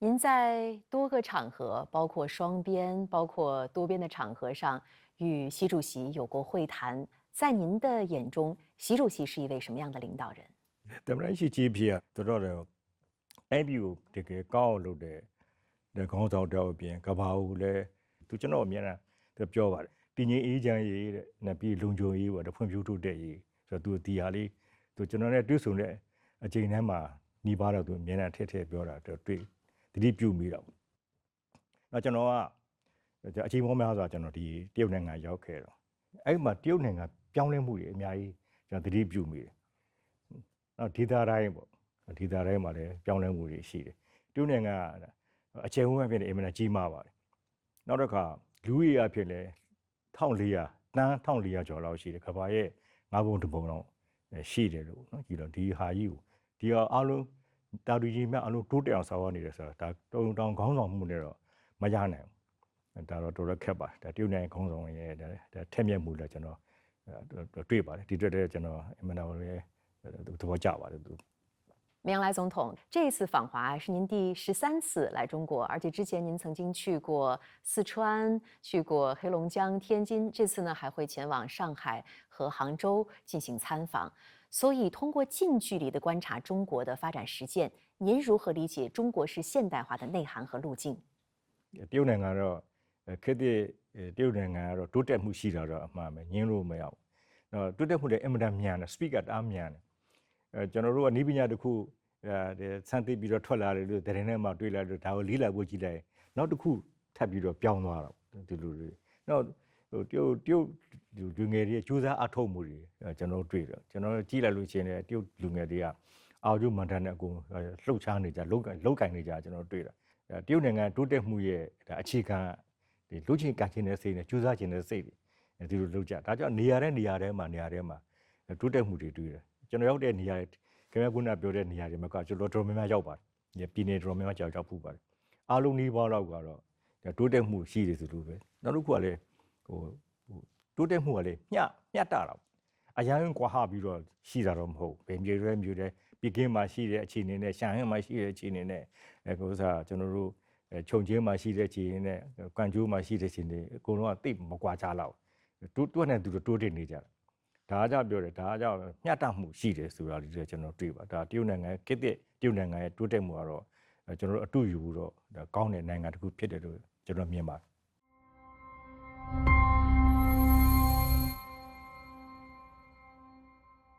您在多个场合，包括双边、包括多边的场合上，与习主席有过会谈。在您的眼中，习主席是一位什么样的领导人？တမန်ရှိကြီးပြတော်တော်အဲ့ဒီကိုတကယ်ကောင်းလုပ်တဲ့ခေါင်းဆောင်တောက်ပြင်ကဘာဦးလဲသူကျွန်တော်အမြင်တာပြောပါတယ်တည်ငြိမ်အေးချမ်းရေးတဲ့နဲ့ပြီးလုံခြုံရေးပေါ့တဖွံ့ဖြိုးတိုးတက်ရေးဆိုတော့သူဒီဟာလေးသူကျွန်တော်နဲ့တွေ့ဆုံတဲ့အချိန်တန်းမှာညီပါတော့သူအမြင်နဲ့ထည့်ပြောတာတွေ့တတိပြုမိတော့နောက်ကျွန်တော်ကအချိန်ပေါင်းများစွာကျွန်တော်ဒီတရုတ်နိုင်ငံရောက်ခဲ့တော့အဲ့မှာတရုတ်နိုင်ငံပြောင်းလဲမှုတွေအများကြီးကျွန်တော်တတိပြုမိတယ်နောက်ဒေတာတိုင်းပေါ့ဒေတာတိုင်းမှာလည်းပြောင်းလဲမှုတွေရှိတယ်တရုတ်နိုင်ငံကအချိန်ဝန်းဖြစ်နေအမှန်ကြီးမားပါတယ်နောက်တစ်ခါလူဦးရေအဖြစ်လဲ1400တန်း1400ကျော်လောက်ရှိတယ်ကဘာရဲ့9ပုံ1ပုံလောက်ရှိတယ်လို့နော်ကြည့်တော့ဒီဟာကြီးကိုဒီအားလုံးတာတူကြီးမြအလုံးတိုးတက်အောင်ဆောင်ရနေတယ်ဆိုတာဒါတုံတောင်ခေါင်းဆောင်မှုနဲ့တော့မရနိုင်ဘူးဒါတော့တော်တော်ခက်ပါတယ်ဒါတရုတ်နိုင်ငံခေါင်းဆောင်ရဲ့ဒါထက်မြက်မှုလည်းကျွန်တော်တွေ့ပါတယ်ဒီတွေ့တဲ့ကျွန်တော်အမှန်တော်လည်းသဘောကျပါတယ်သူ明来总统，这一次访华是您第13次来中国，而且之前您曾经去过四川、去过黑龙江、天津，这次呢还会前往上海和杭州进行参访。所以，通过近距离的观察中国的发展实践，您如何理解中国式现代化的内涵和路径？တရုတ်နိုင်ငံတော့ခေတ်တရုတ်နိုင်ငံကတော့တိုးတက်မှုရှိတာတော့အမှန်ပဲညင်းလို့မရဘူး။တော့တိုးတက်မှုတွေအင်မတန်မြန်တယ် speaker တအားမြန်တယ်။ကျွန်တော်တို့ကနည်းပညာတစ်ခုစမ်းသိပြီးတော့ထွက်လာတယ်လို့တရင်ထဲမှာတွေ့လာလို့ဒါကိုလေးလာဖို့ကြည့်လိုက်နောက်တစ်ခုထပ်ပြီးတော့ပြောင်းသွားတော့ဒီလိုတွေနောက်တရုတ်လူငယ်တွေစူးစမ်းအထောက်မှုတွေကျွန်တော်တွေ့တယ်ကျွန်တော်ကြည့်လိုက်လို့ရှိရင်တရုတ်လူငယ်တွေကအာရုံမန်တန်နဲ့အကုန်လှုပ်ရှားနေကြလောက်ကင်နေကြကျွန်တော်တွေ့တာတရုတ်နိုင်ငံတိုးတက်မှုရဲ့အခြေခံဒီလူချင်းကန်ချင်းတဲ့စိတ်နဲ့စူးစမ်းခြင်းတဲ့စိတ်တွေဒီလိုလုပ်ကြဒါကြောင့်နေရာထဲမှာတိုးတက်မှုတွေတွေ့တယ်ကျွန်တော်ရောက်တဲ့နေရာခင်ဗျားခုနပြောတဲ့နေရာတွေမှာကကျွန်တော်တော်များများရောက်ပါတယ်ပြည်နယ်တော်များများရောက်ဖူးပါတယ်အားလုံးနှီးပါးတော့ကတော့တိုးတက်မှုရှိတယ်ဆိုလို့ပဲနောက်တစ်ခုကလည်းတိုးတက်မှုကလည်းမျှတတာအရန်ကွာဟပြီးတော့ရှိတာတော့မဟုတ်ဘယ်မျိုးတဲ့ပြည်ကင်းမှာရှိတဲ့အခြေအနေနဲ့ရှန်ဟန်မှာရှိတဲ့အခြေအနေနဲ့ကိုယ်စားကျွန်တော်တို့ခြုံချင်းမှာရှိတဲ့အခြေအနေနဲ့ကန်ကျိုးမှာရှိတဲ့အခြေအနေအကုန်လုံးကတိတ်မကွာကြတော့တွတ်နဲ့သူတို့တိုးတက်နေကြတယ်ဒါကြောင့်ပြောတယ်ဒါကြောင့်မျှတမှုရှိတယ်ဆိုတာလေးတွေကျွန်တော်တွေ့ပါဒါတရုတ်နိုင်ငံခေတ်တရုတ်နိုင်ငံရဲ့တိုးတက်မှုကတော့ကျွန်တော်တို့အတူယူတော့ကောင်းတဲ့နိုင်ငံတစ်ခုဖြစ်တယ်လို့ကျွန်တော်မြင်ပါတယ်